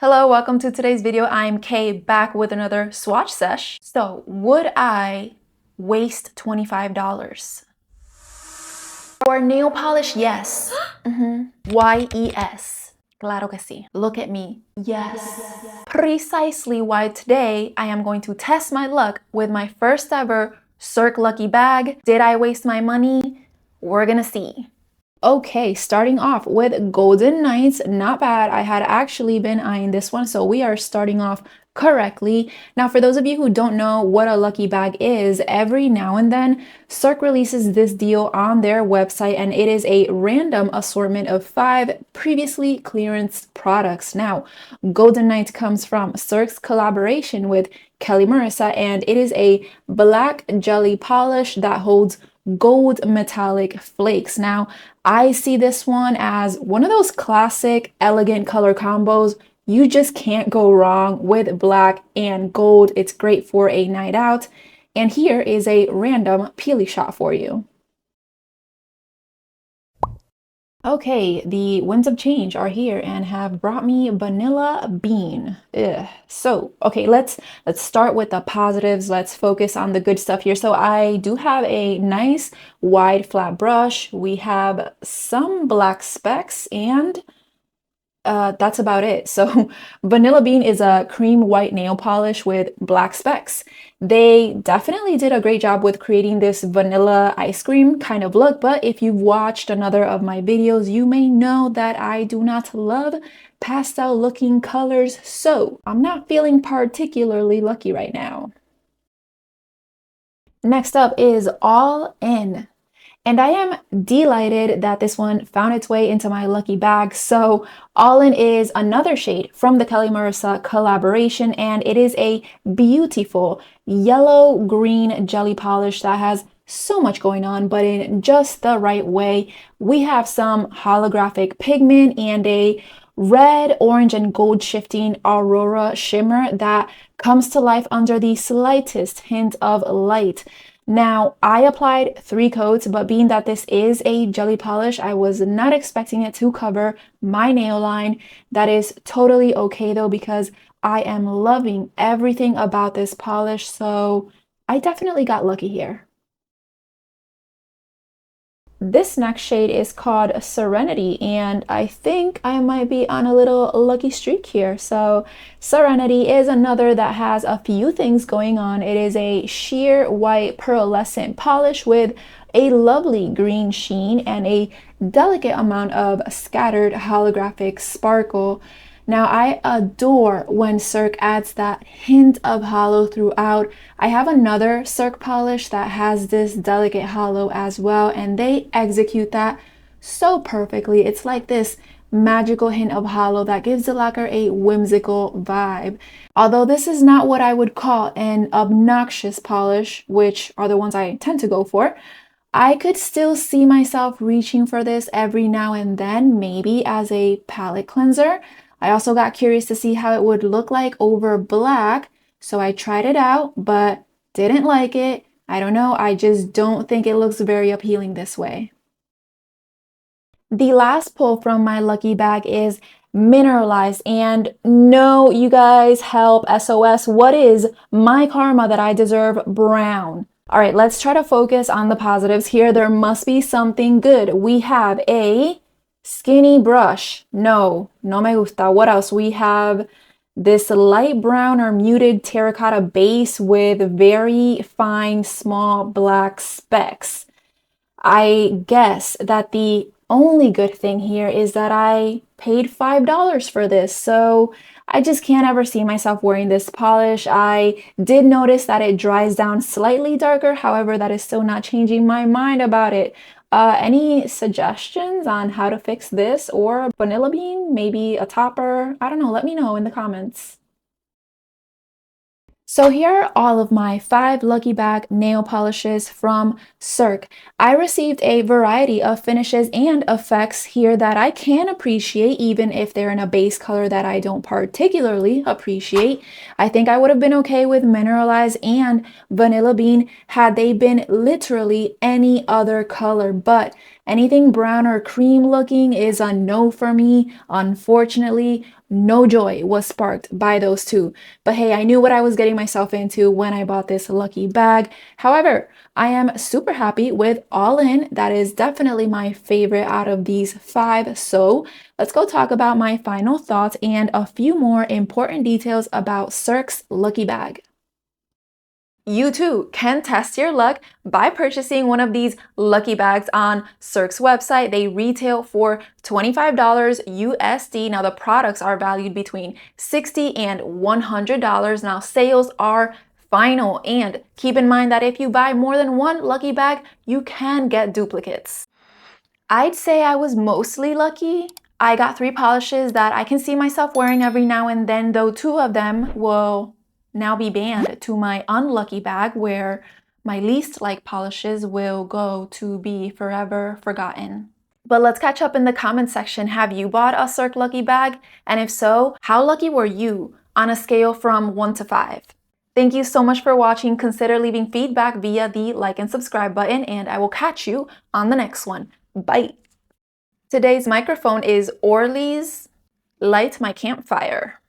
Hello, welcome to today's video. I'm Kay, back with another swatch sesh. So, would I waste $25 for nail polish? Yes. Y-E-S. Claro que sí. Look at me. Yes. Precisely why today I am going to test my luck with my first ever Cirque Lucky Bag. Did I waste my money? We're gonna see. Okay, starting off with Golden Knights, not bad. I had actually been eyeing this one, so we are starting off correctly. Now, for those of you who don't know what a lucky bag is, every now and then, Cirque releases this deal on their website, and it is a random assortment of 5 previously clearanced products. Now, Golden Knights comes from Cirque's collaboration with Kelly Marissa, and it is a black jelly polish that holds gold metallic flakes. Now, I see this one as one of those classic elegant color combos. You just can't go wrong with black and gold. It's great for a night out. And here is a random peely shot for you. Okay, the winds of change are here and have brought me vanilla bean. Ugh. So, okay, let's start with the positives. Let's focus on the good stuff here. So I do have a nice wide flat brush. We have some black specks and that's about it. So Vanilla Bean is a cream white nail polish with black specks. They definitely did a great job with creating this vanilla ice cream kind of look, but if you've watched another of my videos, you may know that I do not love pastel looking colors, so I'm not feeling particularly lucky right now. Next up is All In. And I am delighted that this one found its way into my lucky bag. So All In is another shade from the Kelly Marissa collaboration, and it is a beautiful yellow-green jelly polish that has so much going on, but in just the right way. We have some holographic pigment and a red, orange, and gold shifting aurora shimmer that comes to life under the slightest hint of light. Now, I applied 3 coats, but being that this is a jelly polish, I was not expecting it to cover my nail line. That is totally okay though, because I am loving everything about this polish, so I definitely got lucky here. This next shade is called Serenity, and I think I might be on a little lucky streak here. So Serenity is another that has a few things going on. It is a sheer white pearlescent polish with a lovely green sheen and a delicate amount of scattered holographic sparkle. Now, I adore when Cirque adds that hint of hollow throughout. I have another Cirque polish that has this delicate hollow as well, and they execute that so perfectly. It's like this magical hint of hollow that gives the lacquer a whimsical vibe. Although this is not what I would call an obnoxious polish, which are the ones I tend to go for, I could still see myself reaching for this every now and then, maybe as a palette cleanser. I also got curious to see how it would look like over black, so I tried it out, but didn't like it. I don't know, I just don't think it looks very appealing this way. The last pull from my lucky bag is Mineralized, and no, you guys, help, SOS, what is my karma that I deserve brown? All right, let's try to focus on the positives here. There must be something good. We have a skinny brush. No me gusta. What else? We have this light brown or muted terracotta base with very fine, small black specks. I guess that the only good thing here is that I paid $5 for this, so I just can't ever see myself wearing this polish. I did notice that it dries down slightly darker, however, that is still not changing my mind about it. Any suggestions on how to fix this or Vanilla Bean? Maybe a topper? I don't know, let me know in the comments. So here are all of my 5 Lucky Bag nail polishes from Cirque. I received a variety of finishes and effects here that I can appreciate even if they're in a base color that I don't particularly appreciate. I think I would have been okay with Mineralized and Vanilla Bean had they been literally any other color, but Anything brown or cream looking is a no for me. Unfortunately, no joy was sparked by those two. But hey, I knew what I was getting myself into when I bought this lucky bag. However, I am super happy with All In. That is definitely my favorite out of these 5. So let's go talk about my final thoughts and a few more important details about Cirque's Lucky Bag. You too can test your luck by purchasing one of these lucky bags on Cirque's website. They retail for $25 USD. Now the products are valued between $60 and $100. Now sales are final, and keep in mind that if you buy more than one lucky bag, you can get duplicates. I'd say I was mostly lucky. I got 3 polishes that I can see myself wearing every now and then, though 2 of them will now be banned to my unlucky bag, where my least like polishes will go to be forever forgotten. But let's catch up in the comment section. Have you bought a Cirque Lucky Bag? And if so, how lucky were you on a scale from 1 to 5? Thank you so much for watching. Consider leaving feedback via the like and subscribe button, and I will catch you on the next one. Bye! Today's microphone is Orly's Light My Campfire.